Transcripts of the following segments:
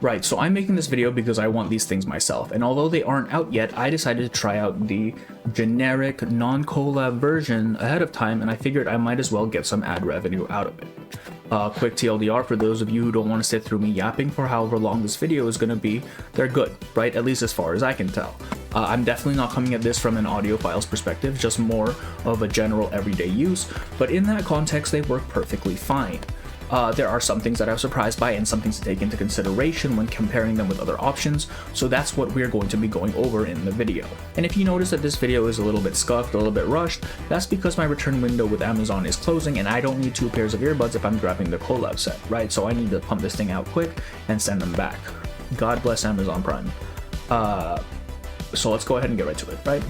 Right, so I'm making this video because I want these things myself, and although they aren't out yet, I decided to try out the generic non-collab version ahead of time, and I figured I might as well get some ad revenue out of it. Quick TLDR for those of you who don't want to sit through me yapping for however long this video is going to be, they're good, right? At least as far as I can tell. I'm definitely not coming at this from an audiophile's perspective, just more of a general everyday use, but in that context they work perfectly fine. There are some things that I was surprised by and some things to take into consideration when comparing them with other options, so that's what we're going to be going over in the video. And if you notice that this video is a little bit scuffed, a little bit rushed, that's because my return window with Amazon is closing and I don't need 2 pairs of earbuds if I'm grabbing the Collab set, right? So I need to pump this thing out quick and send them back. God bless Amazon Prime. So let's go ahead and get right to it, right?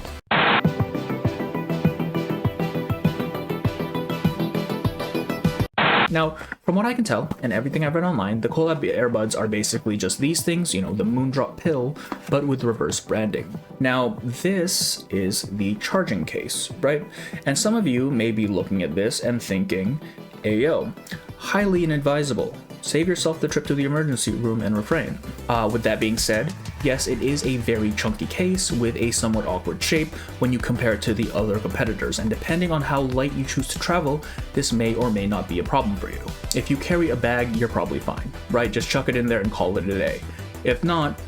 Now, from what I can tell, and everything I've read online, the Collab earbuds are basically just these things, you know, the Moondrop pill, but with reverse branding. Now, this is the charging case, right? And some of you may be looking at this and thinking, ayo, highly inadvisable. Save yourself the trip to the emergency room and refrain. With that being said, yes, it is a very chunky case with a somewhat awkward shape when you compare it to the other competitors, and depending on how light you choose to travel, this may or may not be a problem for you. If you carry a bag, you're probably fine, right? Just chuck it in there and call it a day. If not,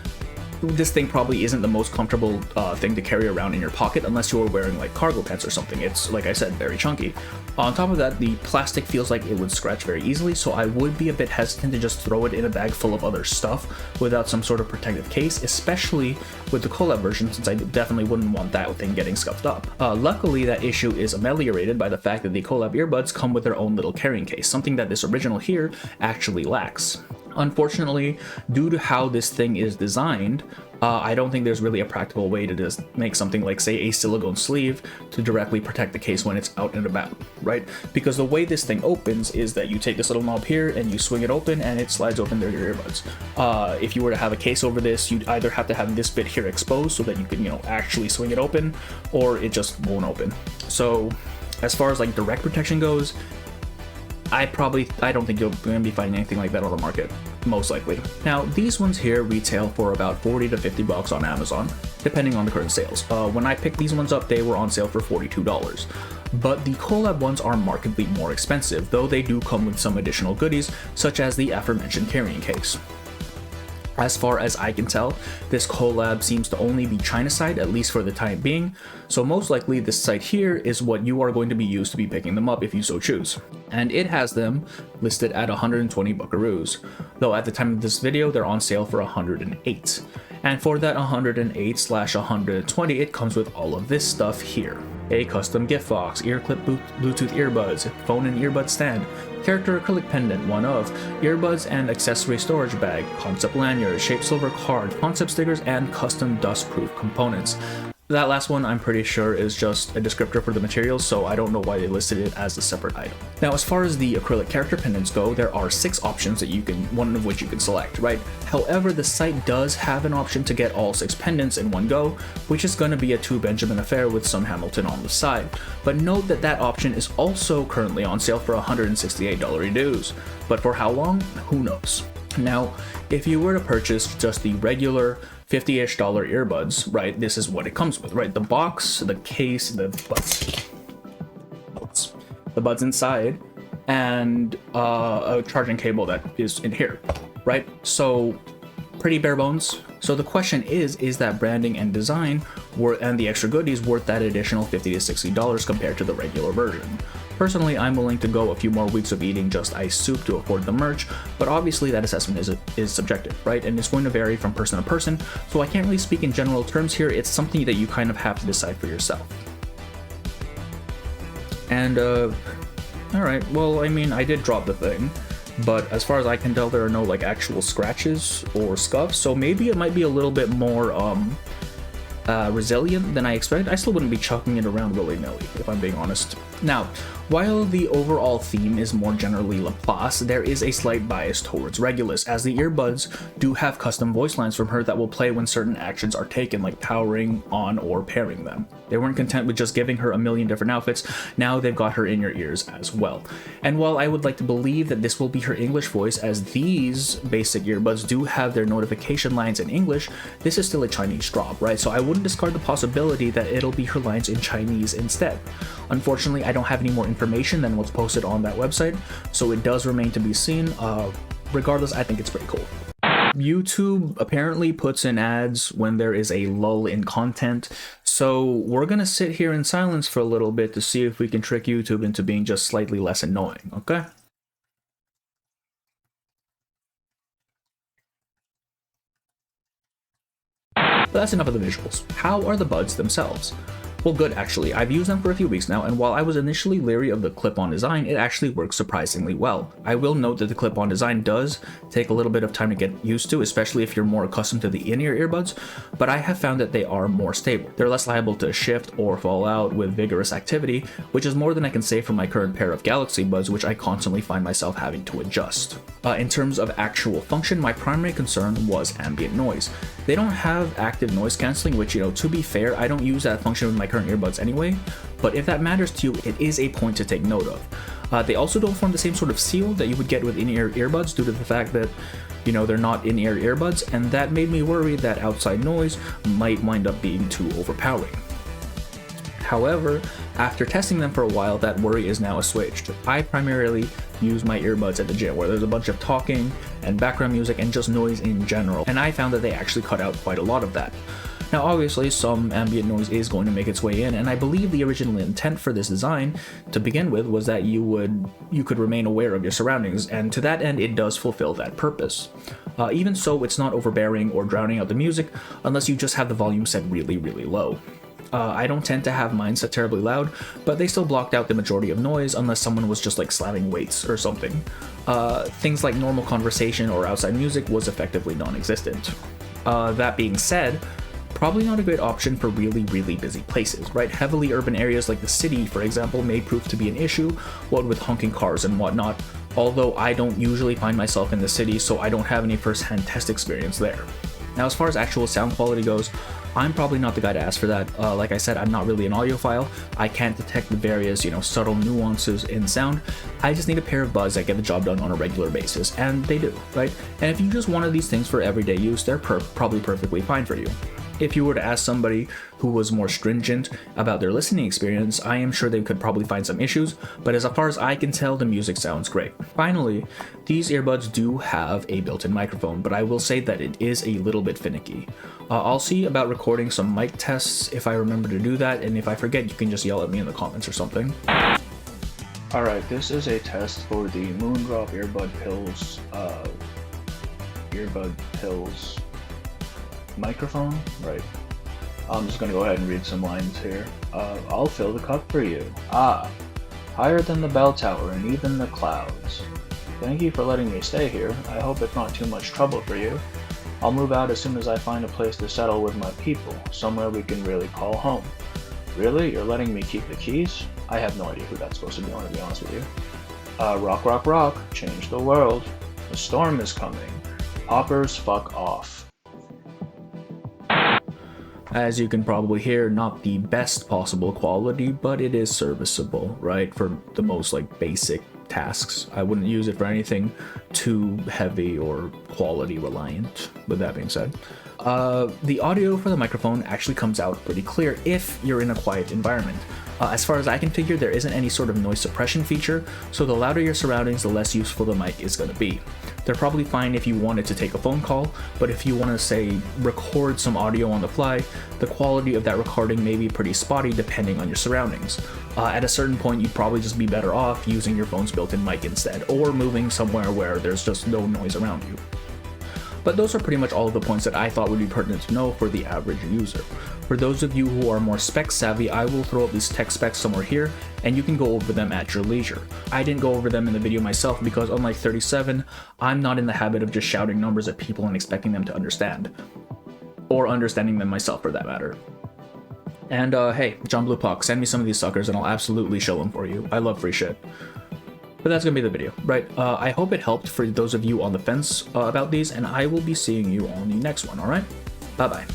this thing probably isn't the most comfortable thing to carry around in your pocket unless you're wearing like cargo pants or something. It's, like I said, very chunky. On top of that, the plastic feels like it would scratch very easily, so I would be a bit hesitant to just throw it in a bag full of other stuff without some sort of protective case, especially with the Collab version, since I definitely wouldn't want that thing getting scuffed up. Luckily, that issue is ameliorated by the fact that the Collab earbuds come with their own little carrying case, something that this original here actually lacks. Unfortunately, due to how this thing is designed, I don't think there's really a practical way to just make something like, say, a silicone sleeve to directly protect the case when it's out and about, right? Because the way this thing opens is that you take this little knob here and you swing it open and it slides open there your earbuds. If you were to have a case over this, you'd either have to have this bit here exposed so that you can, you know, actually swing it open, or it just won't open. So as far as like direct protection goes, I don't think you're going to be finding anything like that on the market, most likely. Now, these ones here retail for about 40 to 50 bucks on Amazon, depending on the current sales. When I picked these ones up, they were on sale for $42. But the Collab ones are markedly more expensive, though they do come with some additional goodies, such as the aforementioned carrying case. As far as I can tell, this Collab seems to only be China side, at least for the time being, so most likely this site here is what you are going to be used to be picking them up if you so choose. And it has them listed at 120 buckaroos, though at the time of this video they're on sale for 108. And for that 108/120, it comes with all of this stuff here. A custom gift box, ear clip Bluetooth earbuds, phone and earbud stand, character acrylic pendant, one of, earbuds and accessory storage bag, concept lanyard, shaped silver card, concept stickers, and custom dust-proof components. That last one I'm pretty sure is just a descriptor for the materials, so I don't know why they listed it as a separate item. Now, as far as the acrylic character pendants go, there are 6 options that one of which you can select, right? However, the site does have an option to get all 6 pendants in one go, which is going to be a 2 Benjamin affair with some Hamilton on the side. But note that that option is also currently on sale for $168 dues. But for how long? Who knows? Now, if you were to purchase just the regular $50-ish earbuds, right, this is what it comes with, right? The box, the case, the buds inside, and a charging cable that is in here, right? So pretty bare bones. So the question is that branding and design and the extra goodies worth that additional $50 to $60 compared to the regular version? Personally, I'm willing to go a few more weeks of eating just ice soup to afford the merch, but obviously that assessment is subjective, right? And it's going to vary from person to person, so I can't really speak in general terms here. It's something that you kind of have to decide for yourself. And, alright, well, I mean, I did drop the thing, but as far as I can tell, there are no, like, actual scratches or scuffs, so maybe it might be a little bit more, resilient than I expected. I still wouldn't be chucking it around willy-nilly, if I'm being honest. Now, while the overall theme is more generally Laplace, there is a slight bias towards Regulus, as the earbuds do have custom voice lines from her that will play when certain actions are taken, like powering on or pairing them. They weren't content with just giving her a million different outfits, now they've got her in your ears as well. And while I would like to believe that this will be her English voice, as these basic earbuds do have their notification lines in English, this is still a Chinese drop, right? So I wouldn't discard the possibility that it'll be her lines in Chinese instead. Unfortunately, I don't have any more information than what's posted on that website, so it does remain to be seen. Regardless, I think it's pretty cool. YouTube apparently puts in ads when there is a lull in content, so we're gonna sit here in silence for a little bit to see if we can trick YouTube into being just slightly less annoying, okay? But that's enough of the visuals. How are the buds themselves? Well, good actually. I've used them for a few weeks now, and while I was initially leery of the clip-on design, it actually works surprisingly well. I will note that the clip-on design does take a little bit of time to get used to, especially if you're more accustomed to the in-ear earbuds, but I have found that they are more stable. They're less liable to shift or fall out with vigorous activity, which is more than I can say for my current pair of Galaxy Buds, which I constantly find myself having to adjust. In terms of actual function, my primary concern was ambient noise. They don't have active noise cancelling, which, to be fair, I don't use that function with my current earbuds anyway, but if that matters to you, it is a point to take note of. They also don't form the same sort of seal that you would get with in-ear earbuds due to the fact that, they're not in-ear earbuds, and that made me worry that outside noise might wind up being too overpowering. However, after testing them for a while, that worry is now assuaged. I primarily use my earbuds at the gym, where there's a bunch of talking and background music and just noise in general, and I found that they actually cut out quite a lot of that. Now obviously some ambient noise is going to make its way in, and I believe the original intent for this design to begin with was that you could remain aware of your surroundings, and to that end it does fulfill that purpose. Even so, it's not overbearing or drowning out the music unless you just have the volume set really, really low. I don't tend to have mine set terribly loud, but they still blocked out the majority of noise unless someone was just like slamming weights or something. Things like normal conversation or outside music was effectively non-existent. That being said, probably not a great option for really, really busy places, right? Heavily urban areas like the city, for example, may prove to be an issue, what with honking cars and whatnot, although I don't usually find myself in the city, so I don't have any first-hand test experience there. Now, as far as actual sound quality goes, I'm probably not the guy to ask for that. Like I said, I'm not really an audiophile. I can't detect the various, subtle nuances in sound. I just need a pair of buds that get the job done on a regular basis, and they do, right? And if you just wanted these things for everyday use, they're probably perfectly fine for you. If you were to ask somebody who was more stringent about their listening experience, I am sure they could probably find some issues, but as far as I can tell, the music sounds great. Finally, these earbuds do have a built-in microphone, but I will say that it is a little bit finicky. I'll see about recording some mic tests if I remember to do that, and if I forget, you can just yell at me in the comments or something. Alright, this is a test for the Moondrop earbud pills microphone, right? I'm just gonna go ahead and read some lines here. I'll fill the cup for you. Higher than the bell tower and even the clouds. Thank you for letting me stay here. I hope it's not too much trouble for you. I'll move out as soon as I find a place to settle with my people, somewhere we can really call home. Really? You're letting me keep the keys? I have no idea who that's supposed to be, to be honest with you. Rock, rock, rock, change the world. The storm is coming. Poppers, fuck off. As you can probably hear, not the best possible quality, but it is serviceable, right? For the most basic tasks. I wouldn't use it for anything too heavy or quality reliant, with that being said. The audio for the microphone actually comes out pretty clear if you're in a quiet environment. As far as I can figure, there isn't any sort of noise suppression feature, so the louder your surroundings, the less useful the mic is going to be. They're probably fine if you wanted to take a phone call, but if you want to, say, record some audio on the fly, the quality of that recording may be pretty spotty depending on your surroundings. At a certain point, you'd probably just be better off using your phone's built-in mic instead, or moving somewhere where there's just no noise around you. But those are pretty much all of the points that I thought would be pertinent to know for the average user. For those of you who are more spec savvy, I will throw up these tech specs somewhere here, and you can go over them at your leisure. I didn't go over them in the video myself because, unlike 37, I'm not in the habit of just shouting numbers at people and expecting them to understand. Or understanding them myself, for that matter. And hey, John Blue Puck, send me some of these suckers and I'll absolutely show them for you. I love free shit. But that's gonna be the video, right? I hope it helped for those of you on the fence about these, and I will be seeing you on the next one, alright? Bye-bye.